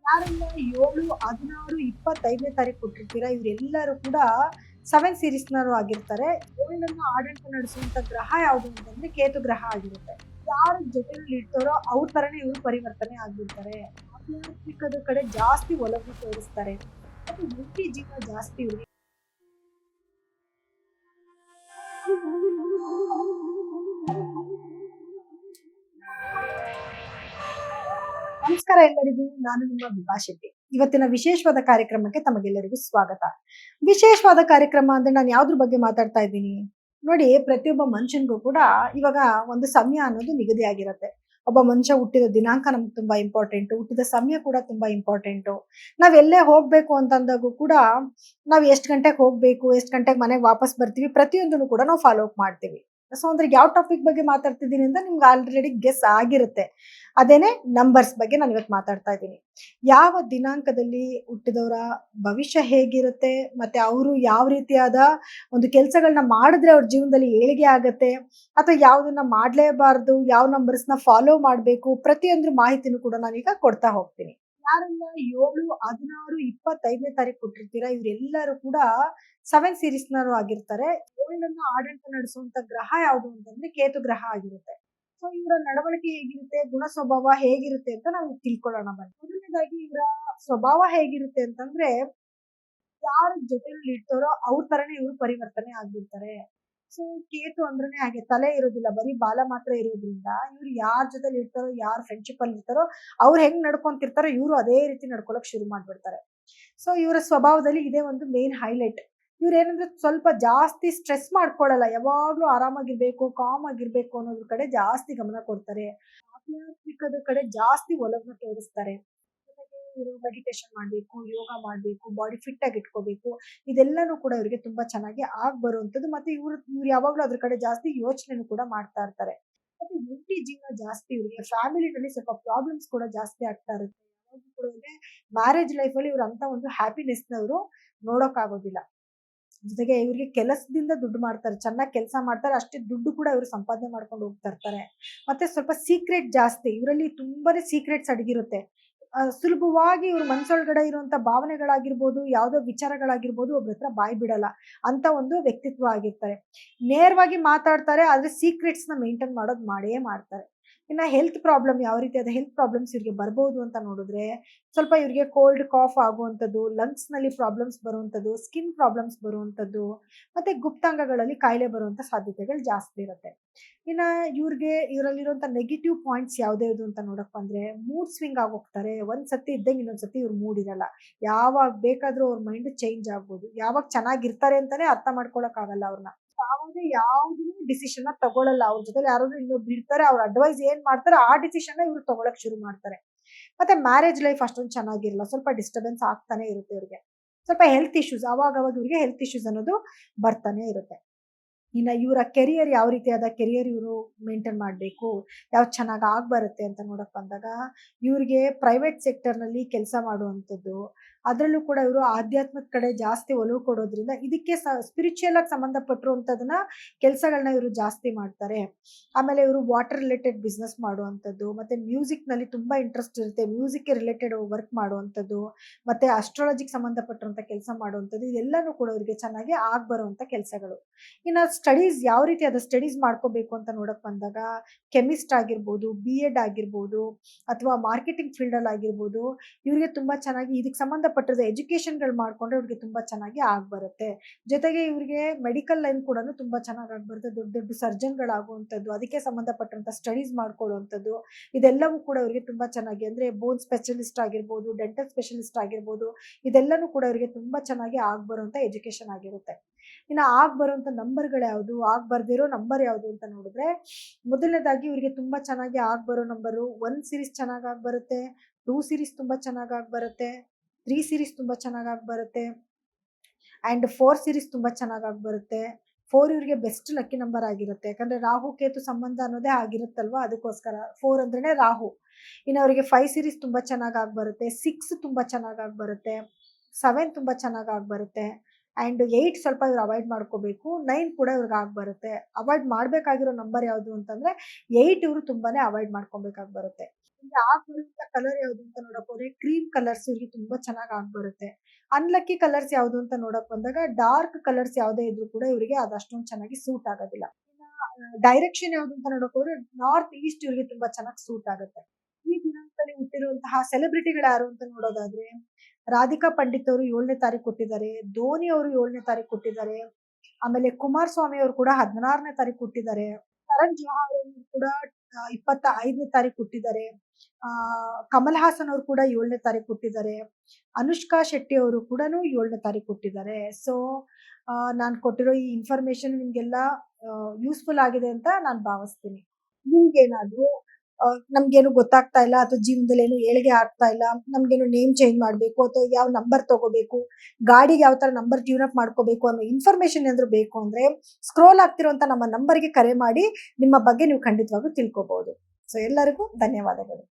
ಯಾರೆಲ್ಲ 7, 16, 25ನೇ ತಾರೀಕು ಕೊಟ್ಟಿರ್ತೀರಾ ಇವರೆಲ್ಲರೂ ಕೂಡ 7 ಸೀರೀಸ್‌ನವರು ಆಗಿರ್ತಾರೆ. 7 ಆಡಳಿತ ನಡೆಸುವಂತ ಗ್ರಹ ಯಾವುದು ಅಂತಂದ್ರೆ ಕೇತು ಗ್ರಹ ಆಗಿರುತ್ತೆ. ಯಾರ ಜೊತೆಯಲ್ಲಿ ಇರ್ತಾರೋ ಅವ್ರ ತರನೇ ಇವರು ಪರಿವರ್ತನೆ ಆಗ್ಬಿಡ್ತಾರೆ. ಆಧ್ಯಾತ್ಮಿಕದ ಕಡೆ ಜಾಸ್ತಿ ಒಲವು ತೋರಿಸ್ತಾರೆ. ಮತ್ತೆ ವೃತ್ತಿ ಜೀವನ ಜಾಸ್ತಿ ಇವ್ರಿಗೆ. ನಮಸ್ಕಾರ ಎಲ್ಲರಿಗೂ. ನಾನು ನಿಮ್ಮ ವಿಭಾ ಶೆಟ್ಟಿ. ಇವತ್ತಿನ ವಿಶೇಷವಾದ ಕಾರ್ಯಕ್ರಮಕ್ಕೆ ತಮಗೆಲ್ಲರಿಗೂ ಸ್ವಾಗತ. ವಿಶೇಷವಾದ ಕಾರ್ಯಕ್ರಮ ಅಂದ್ರೆ ನಾನು ಯಾವ್ದ್ರ ಬಗ್ಗೆ ಮಾತಾಡ್ತಾ ಇದ್ದೀನಿ? ನೋಡಿ, ಪ್ರತಿಯೊಬ್ಬ ಮನುಷ್ಯನಿಗೂ ಕೂಡ ಇವಾಗ ಒಂದು ಸಮಯ ಅನ್ನೋದು ನಿಗದಿ ಆಗಿರುತ್ತೆ. ಒಬ್ಬ ಮನುಷ್ಯ ಹುಟ್ಟಿದ ದಿನಾಂಕ ನಮ್ಗೆ ತುಂಬಾ ಇಂಪಾರ್ಟೆಂಟು, ಹುಟ್ಟಿದ ಸಮಯ ಕೂಡ ತುಂಬಾ ಇಂಪಾರ್ಟೆಂಟು. ನಾವೆಲ್ಲೇ ಹೋಗ್ಬೇಕು ಅಂತಂದಾಗೂ ಕೂಡ ನಾವು ಎಷ್ಟು ಗಂಟೆಗೆ ಹೋಗ್ಬೇಕು, ಎಷ್ಟು ಗಂಟೆಗೆ ಮನೆಗೆ ವಾಪಸ್ ಬರ್ತೀವಿ, ಪ್ರತಿಯೊಂದನ್ನು ಕೂಡ ನಾವು ಫಾಲೋ ಅಪ್ ಮಾಡ್ತೀವಿ. ಸೊ ಅಂದ್ರೆ ಯಾವ ಟಾಪಿಕ್ ಬಗ್ಗೆ ಮಾತಾಡ್ತಿದ್ದೀನಿ ಅಂತ ನಿಮ್ಗೆ ಆಲ್ರೆಡಿ ಗೆಸ್ ಆಗಿರುತ್ತೆ. ಅದೇನೆ ನಂಬರ್ಸ್ ಬಗ್ಗೆ ನಾನು ಇವತ್ತು ಮಾತಾಡ್ತಾ ಇದ್ದೀನಿ. ಯಾವ ದಿನಾಂಕದಲ್ಲಿ ಹುಟ್ಟಿದವರ ಭವಿಷ್ಯ ಹೇಗಿರುತ್ತೆ, ಮತ್ತೆ ಅವರು ಯಾವ ರೀತಿಯಾದ ಒಂದು ಕೆಲಸಗಳನ್ನ ಮಾಡಿದ್ರೆ ಅವ್ರ ಜೀವನದಲ್ಲಿ ಏಳಿಗೆ ಆಗತ್ತೆ, ಅಥವಾ ಯಾವುದನ್ನ ಮಾಡಲೇಬಾರದು, ಯಾವ ನಂಬರ್ಸ್ನ ಫಾಲೋ ಮಾಡಬೇಕು, ಪ್ರತಿಯೊಂದ್ರ ಮಾಹಿತಿನೂ ಕೂಡ ನಾನೀಗ ಕೊಡ್ತಾ ಹೋಗ್ತೀನಿ. ಯಾರೆಲ್ಲ 7, 16, 25ನೇ ತಾರೀಕು ಕೊಟ್ಟಿರ್ತೀರಾ ಇವರೆಲ್ಲರೂ ಕೂಡ 7 ಸೀರೀಸ್‌ನವರು ಆಗಿರ್ತಾರೆ. 7 ಆಡಳಿತ ನಡೆಸುವಂತ ಗ್ರಹ ಯಾವುದು ಅಂತಂದ್ರೆ ಕೇತು ಗ್ರಹ ಆಗಿರುತ್ತೆ. ಸೊ ಇವರ ನಡವಳಿಕೆ ಹೇಗಿರುತ್ತೆ, ಗುಣ ಸ್ವಭಾವ ಹೇಗಿರುತ್ತೆ ಅಂತ ನಾವು ತಿಳ್ಕೊಳ್ಳೋಣ ಬನ್ನಿ. ಮೊದಲನೇದಾಗಿ ಇವರ ಸ್ವಭಾವ ಹೇಗಿರುತ್ತೆ ಅಂತಂದ್ರೆ, ಯಾರ ಜೊತೆಯಲ್ಲಿ ಇರ್ತಾರೋ ಅವ್ರ ತರನೇ ಇವರು ಪರಿವರ್ತನೆ ಆಗ್ಬಿಡ್ತಾರೆ. ಸೊ ಕೇತು ಅಂದ್ರೇನೆ ಹಾಗೆ, ತಲೆ ಇರೋದಿಲ್ಲ, ಬರೀ ಬಾಲ ಮಾತ್ರ ಇರೋದ್ರಿಂದ ಇವ್ರು ಯಾರ ಜೊತೆಲಿ ಇರ್ತಾರೋ, ಯಾರ್ ಫ್ರೆಂಡ್ಶಿಪ್ ಅಲ್ಲಿ ಇರ್ತಾರೋ ಅವ್ರು ಹೆಂಗ್ ನಡ್ಕೊಂತಿರ್ತಾರೋ ಇವ್ರು ಅದೇ ರೀತಿ ನಡ್ಕೊಳಕ್ ಶುರು ಮಾಡ್ಬಿಡ್ತಾರೆ. ಸೊ ಇವರ ಸ್ವಭಾವದಲ್ಲಿ ಇದೇ ಒಂದು ಮೇನ್ ಹೈಲೈಟ್. ಇವ್ರು ಏನಂದ್ರೆ ಸ್ವಲ್ಪ ಜಾಸ್ತಿ ಸ್ಟ್ರೆಸ್ ಮಾಡ್ಕೊಳ್ಳಲ್ಲ, ಯಾವಾಗ್ಲೂ ಆರಾಮಾಗಿರ್ಬೇಕು, ಕಾಮ್ ಆಗಿರ್ಬೇಕು ಅನ್ನೋದ್ರ ಕಡೆ ಜಾಸ್ತಿ ಗಮನ ಕೊಡ್ತಾರೆ. ಆಧ್ಯಾತ್ಮಿಕದ ಕಡೆ ಜಾಸ್ತಿ ಒಲವನ್ನ ತೋರಿಸ್ತಾರೆ. ಜೊತೆಗೆ ಇವರು ಮೆಡಿಟೇಷನ್ ಮಾಡ್ಬೇಕು, ಯೋಗ ಮಾಡ್ಬೇಕು, ಬಾಡಿ ಫಿಟ್ ಆಗಿ ಇಟ್ಕೋಬೇಕು. ಇದೆಲ್ಲನೂ ಕೂಡ ಇವರಿಗೆ ತುಂಬಾ ಚೆನ್ನಾಗಿ ಆಗ್ ಬರುವಂತದ್ದು. ಮತ್ತೆ ಇವ್ರು ಯಾವಾಗ್ಲೂ ಅದ್ರ ಕಡೆ ಜಾಸ್ತಿ ಯೋಚನೆನೂ ಕೂಡ ಮಾಡ್ತಾ ಇರ್ತಾರೆ. ಮತ್ತೆ ವೃತ್ತಿ ಜೀವನ ಜಾಸ್ತಿ ಇವ್ರಿಗೆ. ಫ್ಯಾಮಿಲಿನಲ್ಲಿ ಸ್ವಲ್ಪ ಪ್ರಾಬ್ಲಮ್ಸ್ ಕೂಡ ಜಾಸ್ತಿ ಆಗ್ತಾ ಇರುತ್ತೆ. ಯಾವಾಗ್ಲೂ ಕೂಡ ಇವ್ರಿಗೆ ಮ್ಯಾರೇಜ್ ಲೈಫ್ ಅಲ್ಲಿ ಇವ್ರ ಅಂತ ಒಂದು ಹ್ಯಾಪಿನೆಸ್‌ನವರು ನೋಡೋಕ್ ಆಗೋದಿಲ್ಲ. ಜೊತೆಗೆ ಇವ್ರಿಗೆ ಕೆಲಸದಿಂದ ದುಡ್ಡು ಮಾಡ್ತಾರೆ, ಚೆನ್ನಾಗಿ ಕೆಲಸ ಮಾಡ್ತಾರೆ, ಅಷ್ಟೇ ದುಡ್ಡು ಕೂಡ ಇವರು ಸಂಪಾದನೆ ಮಾಡ್ಕೊಂಡು ಹೋಗ್ತಾ ಇರ್ತಾರೆ. ಮತ್ತೆ ಸ್ವಲ್ಪ ಸೀಕ್ರೆಟ್ ಜಾಸ್ತಿ, ಇವರಲ್ಲಿ ತುಂಬಾನೇ ಸೀಕ್ರೆಟ್ಸ್ ಅಡಗಿರುತ್ತೆ. ಸುಲಭವಾಗಿ ಇವ್ರ ಮನಸೊಳಗಡೆ ಇರುವಂತ ಭಾವನೆಗಳಾಗಿರ್ಬೋದು, ಯಾವುದೋ ವಿಚಾರಗಳಾಗಿರ್ಬೋದು ಒಬ್ರ ಹತ್ರ ಬಾಯಿ ಬಿಡಲ್ಲ ಅಂತ ಒಂದು ವ್ಯಕ್ತಿತ್ವ ಆಗಿರ್ತಾರೆ. ನೇರವಾಗಿ ಮಾತಾಡ್ತಾರೆ, ಆದ್ರೆ ಸೀಕ್ರೆಟ್ಸ್ ನ ಮೇಂಟೈನ್ ಮಾಡೋದು ಮಾಡೇ ಮಾಡ್ತಾರೆ. ಇನ್ನ ಹೆಲ್ತ್ ಪ್ರಾಬ್ಲಮ್, ಯಾವ ರೀತಿಯಾದ ಹೆಲ್ತ್ ಪ್ರಾಬ್ಲಮ್ಸ್ ಇವ್ರಿಗೆ ಬರ್ಬೋದು ಅಂತ ನೋಡಿದ್ರೆ, ಸ್ವಲ್ಪ ಇವ್ರಿಗೆ ಕೋಲ್ಡ್ ಕಾಫ್ ಆಗುವಂಥದ್ದು, ಲಂಗ್ಸ್ ನಲ್ಲಿ ಪ್ರಾಬ್ಲಮ್ಸ್ ಬರುವಂಥದ್ದು, ಸ್ಕಿನ್ ಪ್ರಾಬ್ಲಮ್ಸ್ ಬರುವಂಥದ್ದು, ಮತ್ತೆ ಗುಪ್ತಾಂಗಗಳಲ್ಲಿ ಕಾಯಿಲೆ ಬರುವಂತ ಸಾಧ್ಯತೆಗಳು ಜಾಸ್ತಿ ಇರುತ್ತೆ. ಇನ್ನ ಇವರಲ್ಲಿರುವಂತ ನೆಗೆಟಿವ್ ಪಾಯಿಂಟ್ಸ್ ಯಾವ್ದ್ಯಾವ್ದು ಅಂತ ನೋಡಕ್ ಬಂದ್ರೆ, ಮೂಡ್ ಸ್ವಿಂಗ್ ಆಗೋಗ್ತಾರೆ. ಒಂದ್ ಸತಿ ಇದ್ದಂಗೆ ಇನ್ನೊಂದ್ ಸತಿ ಇವ್ರ ಮೂಡ್ ಇರಲ್ಲ. ಯಾವಾಗ ಬೇಕಾದ್ರೂ ಅವ್ರ ಮೈಂಡ್ ಚೇಂಜ್ ಆಗ್ಬೋದು. ಯಾವಾಗ ಚೆನ್ನಾಗಿರ್ತಾರೆ ಅಂತಾನೆ ಅರ್ಥ ಮಾಡ್ಕೊಳಕ್ ಆಗಲ್ಲ ಅವ್ರನ್ನ. ಯಾವಾಗ ಯಾವ್ದನ್ನು ಡಿಸಿಷನ್ ತಗೊಳಲ್ಲ. ಅವ್ರ ಜೊತೆಲಿ ಯಾರಾದ್ರೂ ಇನ್ನೊಬ್ರು ಇರ್ತಾರೆ, ಅವ್ರ ಅಡ್ವೈಸ್ ಏನ್ ಮಾಡ್ತಾರೆ ಆ ಡಿಸಿಷನ್ ಇವ್ರು ತಗೊಳಕ್ ಶುರು ಮಾಡ್ತಾರೆ. ಮತ್ತೆ ಮ್ಯಾರೇಜ್ ಲೈಫ್ ಅಷ್ಟೊಂದು ಚೆನ್ನಾಗಿರಲ್ಲ, ಸ್ವಲ್ಪ ಡಿಸ್ಟರ್ಬೆನ್ಸ್ ಆಗ್ತಾನೆ ಇರುತ್ತೆ ಇವ್ರಿಗೆ. ಸ್ವಲ್ಪ ಹೆಲ್ತ್ ಇಶ್ಯೂಸ್ ಅವಾಗ ಇವ್ರಿಗೆ ಹೆಲ್ತ್ ಇಶ್ಯೂಸ್ ಅನ್ನೋದು ಬರ್ತಾನೆ ಇರುತ್ತೆ. ಇನ್ನ ಇವರ ಕೆರಿಯರ್, ಯಾವ ರೀತಿಯಾದ ಕೆರಿಯರ್ ಇವರು ಮೇಂಟೈನ್ ಮಾಡಬೇಕು, ಯಾವ್ದು ಚೆನ್ನಾಗಿ ಆಗ್ ಬರುತ್ತೆ ಅಂತ ನೋಡಕ್ ಬಂದಾಗ, ಇವ್ರಿಗೆ ಪ್ರೈವೇಟ್ ಸೆಕ್ಟರ್ ನಲ್ಲಿ ಕೆಲಸ ಮಾಡುವಂಥದ್ದು, ಅದರಲ್ಲೂ ಕೂಡ ಇವರು ಆಧ್ಯಾತ್ಮದ ಕಡೆ ಜಾಸ್ತಿ ಒಲವು ಕೊಡೋದ್ರಿಂದ ಇದಕ್ಕೆ ಸ್ಪಿರಿಚುವಲ್ ಆಗಿ ಸಂಬಂಧಪಟ್ಟಿರುವಂತದನ್ನ ಕೆಲಸಗಳನ್ನ ಇವರು ಜಾಸ್ತಿ ಮಾಡ್ತಾರೆ. ಆಮೇಲೆ ಇವರು ವಾಟರ್ ರಿಲೇಟೆಡ್ ಬಿಸ್ನೆಸ್ ಮಾಡುವಂಥದ್ದು, ಮತ್ತೆ ಮ್ಯೂಸಿಕ್ ನಲ್ಲಿ ತುಂಬಾ ಇಂಟ್ರೆಸ್ಟ್ ಇರುತ್ತೆ, ಮ್ಯೂಸಿಕ್ ರಿಲೇಟೆಡ್ ವರ್ಕ್ ಮಾಡುವಂಥದ್ದು, ಮತ್ತೆ ಅಸ್ಟ್ರಾಲಜಿಗೆ ಸಂಬಂಧಪಟ್ಟಿರುವಂತ ಕೆಲಸ ಮಾಡುವಂಥದ್ದು, ಇದೆಲ್ಲಾನು ಕೂಡ ಇವರಿಗೆ ಚೆನ್ನಾಗಿ ಆಗ್ ಬರುವಂತ ಕೆಲಸಗಳು. ಇನ್ನ ಸ್ಟಡೀಸ್, ಯಾವ ರೀತಿಯಾದ ಸ್ಟಡೀಸ್ ಮಾಡ್ಕೋಬೇಕು ಅಂತ ನೋಡಕ್ ಬಂದಾಗ, ಕೆಮಿಸ್ಟ್ ಆಗಿರ್ಬೋದು, ಬಿ.ಎಡ್ ಆಗಿರ್ಬೋದು, ಅಥವಾ ಮಾರ್ಕೆಟಿಂಗ್ ಫೀಲ್ಡ್ ಅಲ್ಲಿ ಆಗಿರ್ಬೋದು, ಇವ್ರಿಗೆ ತುಂಬಾ ಚೆನ್ನಾಗಿ ಇದಕ್ಕೆ ಸಂಬಂಧಪಟ್ಟಿರೋ ಎಜುಕೇಶನ್‌ಗಳು ಮಾಡ್ಕೊಂಡ್ರೆ ಇವ್ರಿಗೆ ತುಂಬಾ ಚೆನ್ನಾಗಿ ಆಗ್ ಬರುತ್ತೆ. ಜೊತೆಗೆ ಇವ್ರಿಗೆ ಮೆಡಿಕಲ್ ಲೈನ್ ಕೂಡನು ತುಂಬಾ ಚೆನ್ನಾಗಿ ಆಗ್ ಬರುತ್ತೆ. ದೊಡ್ಡ ದೊಡ್ಡ ಸರ್ಜನ್‌ಗಳಾಗುವಂಥದ್ದು, ಅದಕ್ಕೆ ಸಂಬಂಧಪಟ್ಟಂತ ಸ್ಟಡೀಸ್ ಮಾಡ್ಕೊಳ್ಳುವಂಥದ್ದು, ಇದೆಲ್ಲವೂ ಕೂಡ ಇವ್ರಿಗೆ ತುಂಬಾ ಚೆನ್ನಾಗಿ, ಅಂದ್ರೆ ಬೋನ್ ಸ್ಪೆಷಲಿಸ್ಟ್ ಆಗಿರ್ಬೋದು, ಡೆಂಟಲ್ ಸ್ಪೆಷಲಿಸ್ಟ್ ಆಗಿರ್ಬೋದು, ಇದೆಲ್ಲನೂ ಕೂಡ ಇವ್ರಿಗೆ ತುಂಬಾ ಚೆನ್ನಾಗಿ ಆಗ್ ಬರುವಂತ ಎಜುಕೇಶನ್ ಆಗಿರುತ್ತೆ. ಇನ್ನ ಆಗ್ ಬರುವಂತ ನಂಬರ್‌ಗಳು ಯಾವ್ದು, ಆಗ್ ಬರ್ದಿರೋ ನಂಬರ್ ಯಾವ್ದು ಅಂತ ನೋಡಿದ್ರೆ, ಮೊದಲನೇದಾಗಿ ಇವ್ರಿಗೆ ತುಂಬಾ ಚೆನ್ನಾಗಿ ಆಗ್ ಬರೋ ನಂಬರು 1 ಸೀರೀಸ್ ಚೆನ್ನಾಗ್ ಆಗ್ ಬರುತ್ತೆ, 2 ಸೀರೀಸ್ ತುಂಬಾ ಚೆನ್ನಾಗ್ ಆಗ್ ಬರುತ್ತೆ, 3 ಸೀರೀಸ್ ತುಂಬಾ ಚೆನ್ನಾಗ್ ಆಗ್ ಬರುತ್ತೆ, ಅಂಡ್ 4 ಸೀರೀಸ್ ತುಂಬಾ ಚೆನ್ನಾಗ್ ಆಗ್ ಬರುತ್ತೆ. 4 ಇವ್ರಿಗೆ ಬೆಸ್ಟ್ ಲಕ್ಕಿ ನಂಬರ್ ಆಗಿರುತ್ತೆ. ಯಾಕಂದ್ರೆ ರಾಹು ಕೇತು ಸಂಬಂಧ ಅನ್ನೋದೇ ಆಗಿರುತ್ತಲ್ವಾ, ಅದಕ್ಕೋಸ್ಕರ 4 ಅಂದ್ರೇನೆ ರಾಹು. ಇನ್ನು ಅವರಿಗೆ 5 ಸೀರೀಸ್ ತುಂಬಾ ಚೆನ್ನಾಗ್ ಆಗ್ ಬರುತ್ತೆ, 6 ತುಂಬಾ ಚೆನ್ನಾಗ್ ಆಗ್ ಬರುತ್ತೆ, 7 ತುಂಬಾ ಚೆನ್ನಾಗ್ ಆಗ್ ಬರುತ್ತೆ, ಅಂಡ್ 8 ಸ್ವಲ್ಪ ಇವ್ರು ಅವಾಯ್ಡ್ ಮಾಡ್ಕೋಬೇಕು. 9 ಕೂಡ ಇವ್ರಿಗೆ ಆಗ್ ಬರುತ್ತೆ. ಅವಾಯ್ಡ್ ಮಾಡ್ಬೇಕಾಗಿರೋ ನಂಬರ್ ಯಾವ್ದು ಅಂತಂದ್ರೆ 8 ಇವ್ರು ತುಂಬಾನೇ ಅವಾಯ್ಡ್ ಮಾಡ್ಕೊಬೇಕಾಗಿ ಬರುತ್ತೆ. ನಿಮ್ಗೆ ಬರುವಂತ ಕಲರ್ ಯಾವ್ದು ಅಂತ ನೋಡಕ್ ಹೋದ್ರೆ ಕ್ರೀಮ್ ಕಲರ್ಸ್ ಇವ್ರಿಗೆ ತುಂಬಾ ಚೆನ್ನಾಗಿ ಬರುತ್ತೆ. ಅನ್ಲಕ್ಕಿ ಕಲರ್ಸ್ ಯಾವ್ದು ಅಂತ ನೋಡಕ್ ಬಂದಾಗ ಡಾರ್ಕ್ ಕಲರ್ಸ್ ಯಾವ್ದೇ ಇದ್ರು ಕೂಡ ಇವರಿಗೆ ಅದು ಅಷ್ಟೊಂದು ಚೆನ್ನಾಗಿ ಸೂಟ್ ಆಗೋದಿಲ್ಲ. ಡೈರೆಕ್ಷನ್ ಯಾವ್ದು ಅಂತ ನೋಡಕ್ ಹೋದ್ರೆ ನಾರ್ತ್ ಈಸ್ಟ್ ಇವ್ರಿಗೆ ತುಂಬಾ ಚೆನ್ನಾಗಿ ಸೂಟ್ ಆಗುತ್ತೆ. ಈ ದಿನಾಂಕದಲ್ಲಿ ಹುಟ್ಟಿರುವಂತಹ ಸೆಲೆಬ್ರಿಟಿಗಳು ಯಾರು ಅಂತ ನೋಡೋದಾದ್ರೆ ರಾಧಿಕಾ ಪಂಡಿತ್ ಅವರು 7ನೇ ತಾರೀಕು ಹುಟ್ಟಿದ್ದಾರೆ. ಧೋನಿ ಅವರು 7ನೇ ತಾರೀಕು ಹುಟ್ಟಿದ್ದಾರೆ. ಆಮೇಲೆ ಕುಮಾರಸ್ವಾಮಿ ಅವರು ಕೂಡ 16ನೇ ತಾರೀಕು ಹುಟ್ಟಿದ್ದಾರೆ. ಕರಣ್ ಜೋಹರ್ ಅವರು ಕೂಡ 25ನೇ ತಾರೀಕು ಹುಟ್ಟಿದ್ದಾರೆ. ಆ ಕಮಲ್ ಹಾಸನ್ ಅವರು ಕೂಡ 7ನೇ ತಾರೀಕು ಹುಟ್ಟಿದ್ದಾರೆ. ಅನುಷ್ಕಾ ಶೆಟ್ಟಿ ಅವರು ಕೂಡ 7ನೇ ತಾರೀಕು ಹುಟ್ಟಿದ್ದಾರೆ. ಸೊ ನಾನು ಕೊಟ್ಟಿರೋ ಈ ಇನ್ಫಾರ್ಮೇಶನ್ ನಿಮ್ಗೆಲ್ಲ ಯೂಸ್ಫುಲ್ ಆಗಿದೆ ಅಂತ ನಾನು ಭಾವಿಸ್ತೀನಿ. ನಿಮ್ಗೇನಾದ್ರೂ ನಮ್ಗೇನು ಗೊತ್ತಾಗ್ತಾ ಇಲ್ಲ ಅಥವಾ ಜೀವನದಲ್ಲಿ ಏನು ಏಳಿಗೆ ಆಗ್ತಾ ಇಲ್ಲ, ನಮ್ಗೇನು ನೇಮ್ ಚೇಂಜ್ ಮಾಡ್ಬೇಕು ಅಥವಾ ಯಾವ ನಂಬರ್ ತಗೋಬೇಕು, ಗಾಡಿಗೆ ಯಾವ ತರ ನಂಬರ್ ಟ್ಯೂನ್ ಅಪ್ ಮಾಡ್ಕೋಬೇಕು ಅನ್ನೋ ಇನ್ಫಾರ್ಮೇಶನ್ ಏನಾದ್ರು ಬೇಕು ಅಂದ್ರೆ ಸ್ಕ್ರೋಲ್ ಆಗ್ತಿರುವಂತ ನಮ್ಮ ನಂಬರ್ಗೆ ಕರೆ ಮಾಡಿ ನಿಮ್ಮ ಬಗ್ಗೆ ನೀವು ಖಂಡಿತವಾಗ್ಲೂ ತಿಳ್ಕೊಬಹುದು. ಸೊ ಎಲ್ಲರಿಗೂ ಧನ್ಯವಾದಗಳು.